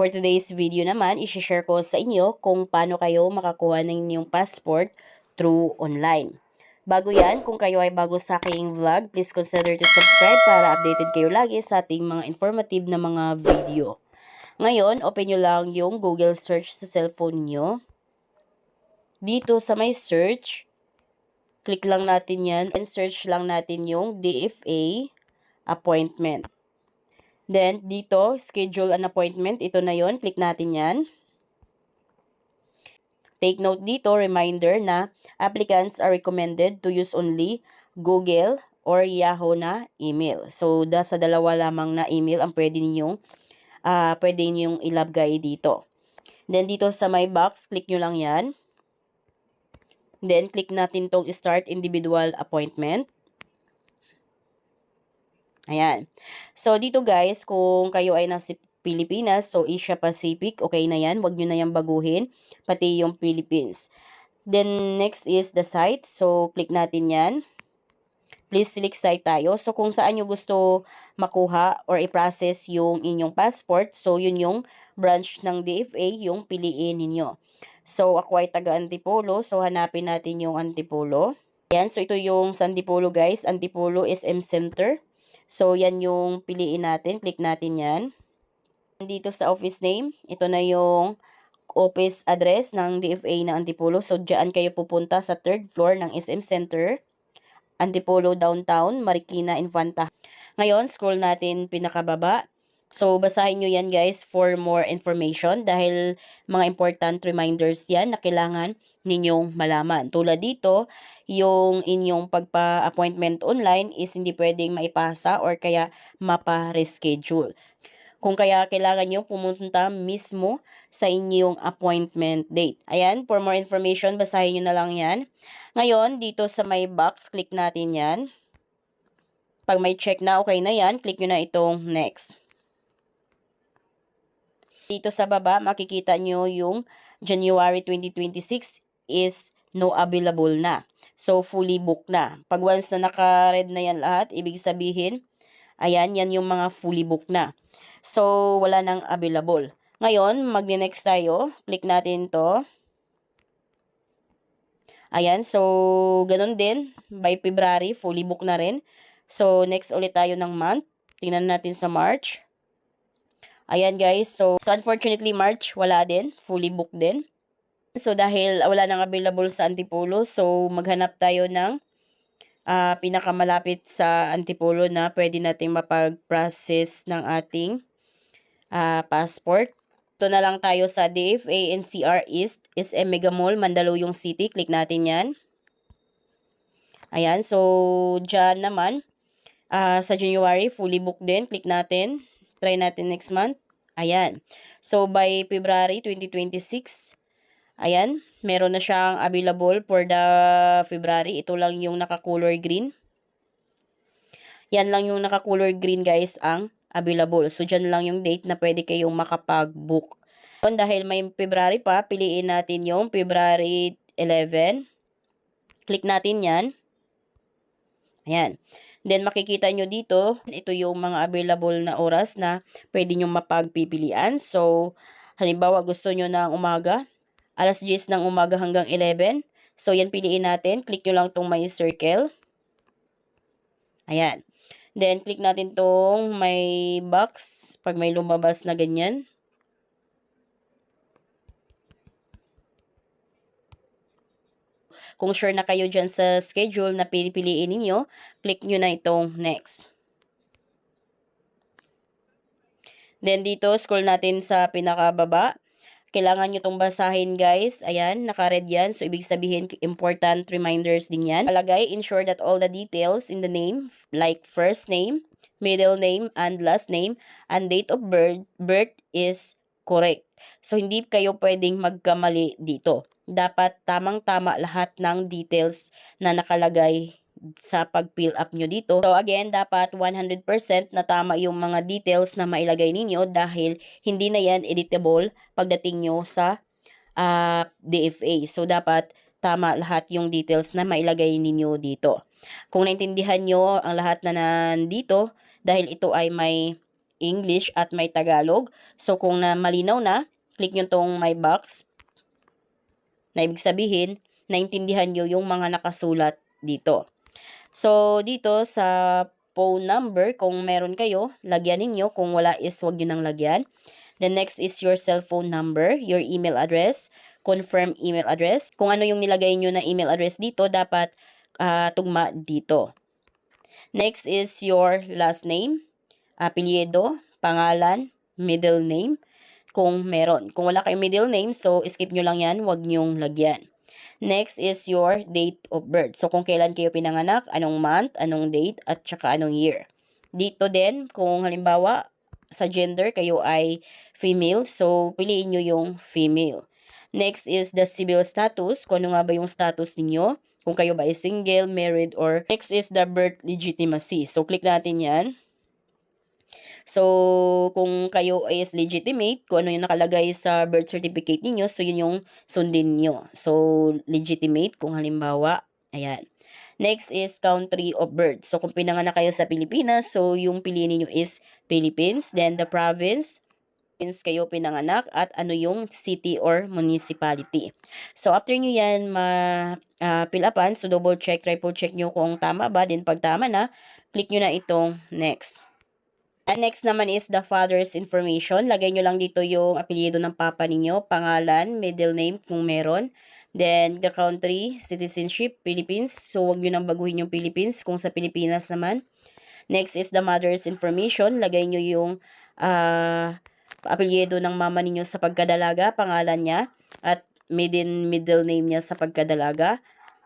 For today's video naman, i-share ko sa inyo kung paano kayo makakuha ng inyong passport through online. Bago yan, kung kayo ay bago sa aking vlog, please consider to subscribe para updated kayo lagi sa ating mga informative na mga video. Ngayon, open nyo lang yung Google search sa cellphone nyo. Dito sa may search, click lang natin yan and search lang natin yung DFA appointment. Then, dito, schedule an appointment. Ito na yon. Click natin yan. Take note dito, reminder na applicants are recommended to use only Google or Yahoo na email. So, sa dalawa lamang na email ang pwede ninyong ilagay dito. Then, dito sa my box, click nyo lang yan. Then, click natin tong start individual appointment. Ayan. So, dito guys, kung kayo ay nasa Pilipinas, so Asia Pacific, okay na yan. Huwag nyo na yan baguhin, pati yung Philippines. Then, next is the site. So, click natin yan. Please select site tayo. So, kung saan nyo gusto makuha or i-process yung inyong passport, so yun yung branch ng DFA, yung piliin ninyo. So, ako ay taga Antipolo. So, hanapin natin yung Antipolo. Ayan. So, ito yung sa Antipolo guys. Antipolo SM Center. So, yan yung piliin natin. Click natin yan. Dito sa office name, ito na yung office address ng DFA na Antipolo. So, dyan kayo pupunta sa 3rd floor ng SM Center, Antipolo Downtown, Marikina, Infanta. Ngayon, scroll natin pinakababa. So, basahin nyo yan guys for more information dahil mga important reminders yan na kailangan ninyong malaman. Tulad dito, yung inyong pagpa-appointment online is hindi pwedeng maipasa or kaya mapa-reschedule. Kung kaya kailangan nyo pumunta mismo sa inyong appointment date. Ayan, for more information, basahin nyo na lang yan. Ngayon, dito sa may box, click natin yan. Pag may check na okay na yan, click nyo na itong next. Dito sa baba, makikita nyo yung January 2026 is no available na. So, fully booked na. Pag once na naka-red na yan lahat, ibig sabihin, ayan, yan yung mga fully booked na. So, wala nang available. Ngayon, mag-next tayo. Click natin to. Ayan, so, ganun din. By February, fully booked na rin. So, next ulit tayo ng month. Tingnan natin sa March. Ayan guys, so unfortunately March wala din, fully booked din. So dahil wala nang available sa Antipolo, so maghanap tayo ng pinakamalapit sa Antipolo na pwede nating mapag-process ng ating passport. Ito na lang tayo sa DFA NCR East, SM Mega Mall, Mandaluyong City. Click natin yan. Ayan, so dyan naman, sa January, fully booked din. Click natin. Try natin next month. Ayan. So, by February 2026, ayan, meron na siyang available for the February. Ito lang yung naka-color green. Yan lang yung naka-color green guys ang available. So, dyan lang yung date na pwede kayong makapag-book. Dahil may February pa, piliin natin yung February 11. Click natin yan. Ayan. Then, makikita nyo dito, ito yung mga available na oras na pwede nyo mapagpipilian. So, halimbawa gusto nyo ng umaga, alas 10 ng umaga hanggang 11. So, yan piliin natin. Click nyo lang tong may circle. Ayan. Then, click natin tong may box pag may lumabas na ganyan. Kung sure na kayo dyan sa schedule na pipiliin ninyo, click nyo na itong next. Then dito, scroll natin sa pinakababa. Kailangan nyo itong basahin guys. Ayan, naka-red yan. So, ibig sabihin, important reminders din yan. Palagay, ensure that all the details in the name, like first name, middle name, and last name, and date of birth is correct. So, hindi kayo pwedeng magkamali dito. Dapat tamang-tama lahat ng details na nakalagay sa pag-fill up nyo dito. So, again, dapat 100% na tama yung mga details na mailagay ninyo dahil hindi na yan editable pagdating nyo sa DFA. So, dapat tama lahat yung details na mailagay ninyo dito. Kung naintindihan nyo ang lahat na nandito, dahil ito ay may English at may Tagalog. So kung malinaw na, click nyo tong my box na ibig sabihin, naintindihan nyo yung mga nakasulat dito. So, dito sa phone number, kung meron kayo, lagyan ninyo. Kung wala is wag nyo nang lagyan. The next is your cellphone number, your email address, confirm email address. Kung ano yung nilagay nyo na email address dito, dapat tugma dito. Next is your last name, apelyido, pangalan, middle name, kung meron. Kung wala kayong middle name, so skip nyo lang yan, wag nyong lagyan. Next is your date of birth. So, kung kailan kayo pinanganak, anong month, anong date, at saka anong year. Dito din, kung halimbawa, sa gender, kayo ay female, so piliin nyo yung female. Next is the civil status, kung ano nga ba yung status ninyo, kung kayo ba ay single, married, or next is the birth legitimacy. So, click natin yan. So, kung kayo is legitimate, kung ano yung nakalagay sa birth certificate niyo, so yun yung sundin niyo. So, legitimate kung halimbawa, ayan. Next is country of birth. So, kung pinanganak kayo sa Pilipinas, so yung piliin niyo is Philippines. Then, the province kayo pinanganak at ano yung city or municipality. So, after nyo yan fill upan, so double check, triple check nyo kung tama ba. Then, pag tama na, click nyo na itong next. And next naman is the father's information. Lagay nyo lang dito yung apelyido ng papa ninyo, pangalan, middle name kung meron. Then, the country, citizenship, Philippines. So, wag nyo nang baguhin yung Philippines kung sa Pilipinas naman. Next is the mother's information. Lagay nyo yung apelyido ng mama ninyo sa pagkadalaga, pangalan niya, at middle name niya sa pagkadalaga.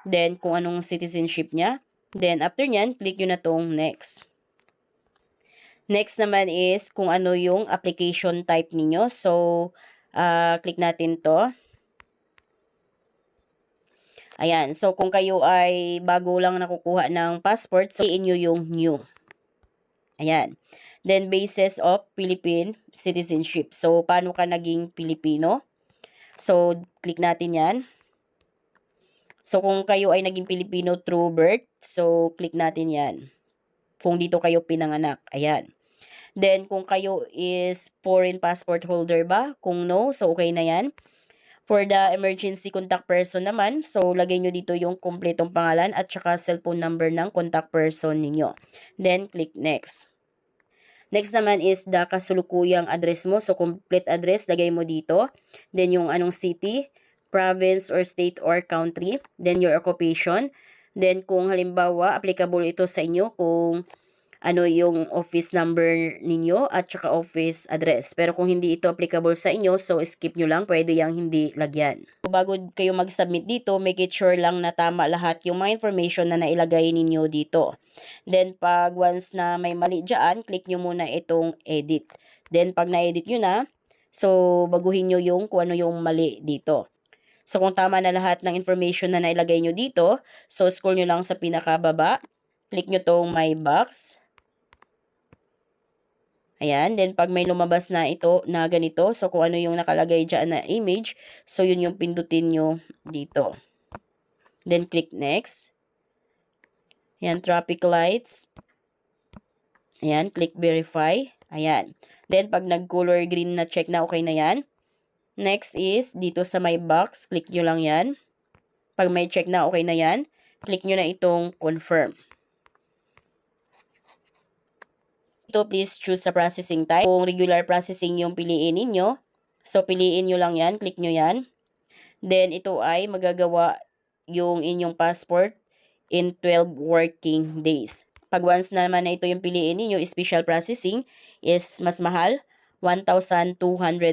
Then, kung anong citizenship niya. Then, after nyan, click nyo na tong next. Next naman is kung ano yung application type ninyo. So, click natin to. Ayan. So, kung kayo ay bago lang nakukuha ng passport, so, inyo yung new. Ayan. Then, basis of Philippine citizenship. So, paano ka naging Pilipino? So, click natin yan. So, kung kayo ay naging Pilipino through birth, so, click natin yan. Kung dito kayo pinanganak. Ayan. Then, kung kayo is foreign passport holder ba? Kung no, so okay na yan. For the emergency contact person naman, so lagay nyo dito yung kompletong pangalan at saka cellphone number ng contact person ninyo. Then, click next. Next naman is the kasulukuyang address mo. So, complete address, lagay mo dito. Then, yung anong city, province or state or country. Then, your occupation. Then, kung halimbawa, applicable ito sa inyo kung ano yung office number ninyo at saka office address. Pero kung hindi ito applicable sa inyo, so skip nyo lang, pwede yang hindi lagyan. So, bago kayo mag-submit dito, make it sure lang na tama lahat yung mga information na nailagay ninyo dito. Then, pag once na may mali dyan, click nyo muna itong edit. Then, pag na-edit nyo na, so baguhin nyo yung kung ano yung mali dito. So, kung tama na lahat ng information na nailagay nyo dito, so scroll nyo lang sa pinakababa, click nyo tong my box. Ayan, then pag may lumabas na ito na ganito, so kung ano yung nakalagay dyan na image, so yun yung pindutin nyo dito. Then click next. Ayan, traffic lights. Ayan, click verify. Ayan. Then pag nag-color green na check na, okay na yan. Next is, dito sa my box, click nyo lang yan. Pag may check na, okay na yan. Click nyo na itong confirm. Ito, please choose sa processing type. Kung regular processing yung piliin ninyo, so piliin nyo lang yan, click nyo yan. Then, ito ay magagawa yung inyong passport in 12 working days. Pag once naman na ito yung piliin ninyo, special processing is mas mahal, 1,200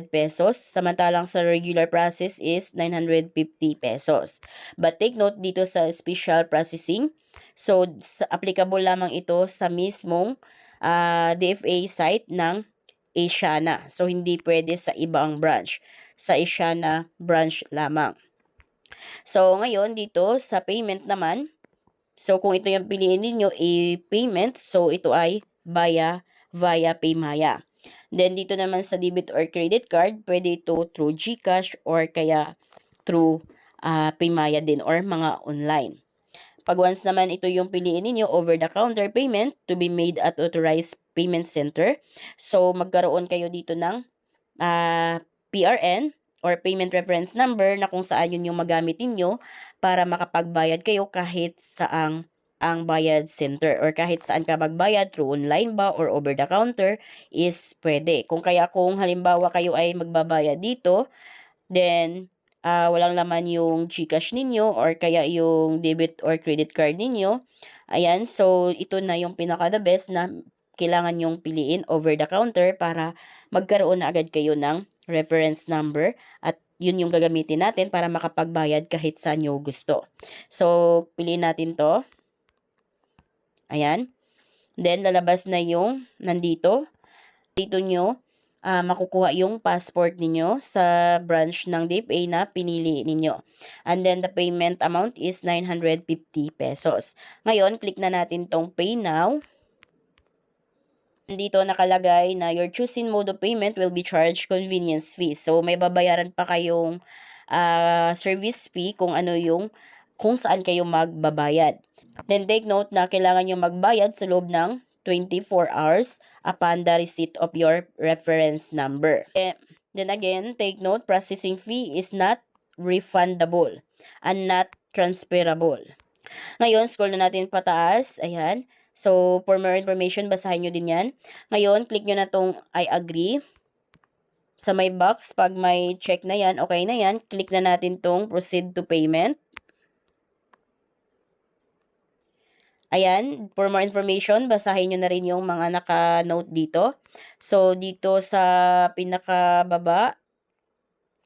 pesos. Samantalang sa regular process is 950 pesos. But take note dito sa special processing, so applicable lamang ito sa mismong DFA site ng Asiana. So, hindi pwede sa ibang branch. Sa Asiana branch lamang. So, ngayon dito sa payment naman, so kung ito yung piliin ninyo, payment, so ito ay via Paymaya. Then, dito naman sa debit or credit card, pwede ito through GCash or kaya through Paymaya din or mga online. Pag once naman ito yung piliin ninyo, over-the-counter payment to be made at authorized payment center. So, magkaroon kayo dito ng PRN or payment reference number na kung saan yun yung magamit ninyo para makapagbayad kayo kahit saang ang bayad center or kahit saan ka magbayad through online ba or over the counter is pwede. Kung halimbawa kayo ay magbabayad dito, then walang laman yung GCash ninyo or kaya yung debit or credit card ninyo, ayan, so ito na yung pinaka the best na kailangan yung piliin over the counter para magkaroon na agad kayo ng reference number at yun yung gagamitin natin para makapagbayad kahit saan nyo gusto. So, piliin natin to. Ayan. Then, lalabas na yung nandito. Dito nyo makukuha yung passport ninyo sa branch ng DFA na pinili ninyo. And then, the payment amount is 950 pesos. Ngayon, click na natin tong Pay Now. Dito nakalagay na your choosing mode of payment will be charged convenience fee. So, may babayaran pa kayong service fee kung saan kayo magbabayad. Then, take note na kailangan nyo magbayad sa loob ng 24 hours upon the receipt of your reference number. Then again, take note, processing fee is not refundable and not transferable. Ngayon, scroll na natin pataas. Ayan. So, for more information, basahin nyo din yan. Ngayon, click nyo na tong I agree. Sa may box, pag may check na yan, okay na yan, click na natin tong proceed to payment. Ayan, for more information, basahin nyo na rin yung mga naka-note dito. So, dito sa pinakababa,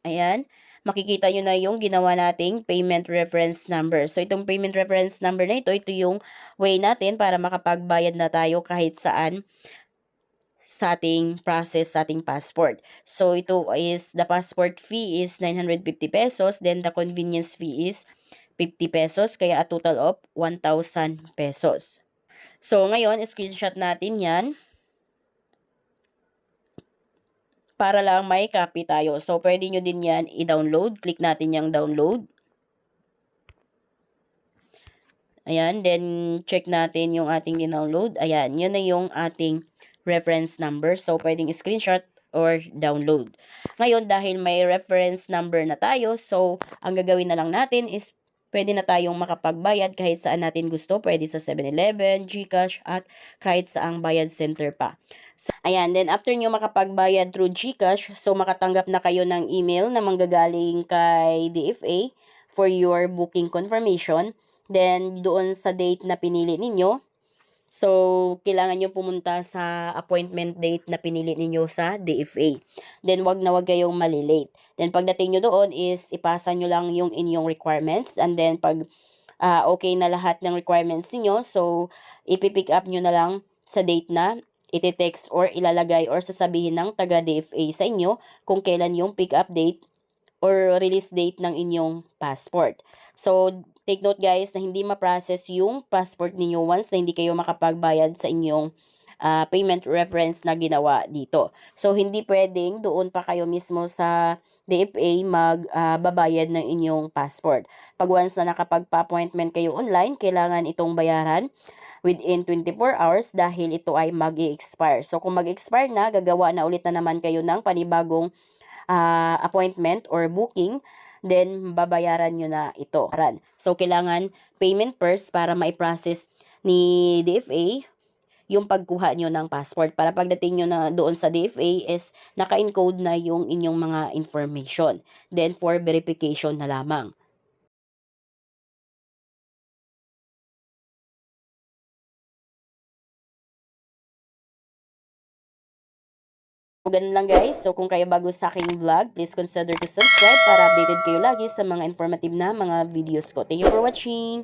ayan, makikita nyo na yung ginawa nating payment reference number. So, itong payment reference number na ito yung way natin para makapagbayad na tayo kahit saan sa ating process, sa ating passport. So, ito is, the passport fee is 950 pesos, then the convenience fee is 50 pesos, kaya a total of 1,000 pesos. So, ngayon, screenshot natin yan para lang may copy tayo. So, pwede nyo din yan i-download. Click natin yung download. Ayan, then check natin yung ating in-download. Ayan, yun na yung ating reference number. So, pwedeng screenshot or download. Ngayon, dahil may reference number na tayo, so, ang gagawin na lang natin is pwede na tayong makapagbayad kahit saan natin gusto. Pwede sa 7-Eleven, GCash, at kahit saang bayad center pa. So, ayan, then after nyo makapagbayad through GCash, so makatanggap na kayo ng email na manggagaling kay DFA for your booking confirmation. Then, doon sa date na pinili ninyo, so, kailangan nyo pumunta sa appointment date na pinili ninyo sa DFA. Then, wag na wag kayong malilate. Then, pagdating nyo doon is, ipasa nyo lang yung inyong requirements. And then, pag okay na lahat ng requirements niyo, so, ipipick up nyo na lang sa date na iti-text or ilalagay or sasabihin ng taga-DFA sa inyo kung kailan yung pick up date or release date ng inyong passport. So, take note guys na hindi ma-process yung passport ninyo once na hindi kayo makapagbayad sa inyong payment reference na ginawa dito. So, hindi pwedeng doon pa kayo mismo sa DFA magbabayad ng inyong passport. Pag once na nakapagpa-appointment kayo online, kailangan itong bayaran within 24 hours dahil ito ay mag-i-expire. So, kung mag-expire na, gagawa na ulit na naman kayo ng panibagong appointment or booking, then babayaran nyo na ito. So, kailangan payment first para ma-process ni DFA yung pagkuha nyo ng passport para pagdating nyo na doon sa DFA is naka-encode na yung inyong mga information. Then, for verification na lamang. So, ganun lang guys. So, kung kayo bago sa aking vlog, please consider to subscribe para updated kayo lagi sa mga informative na mga videos ko. Thank you for watching!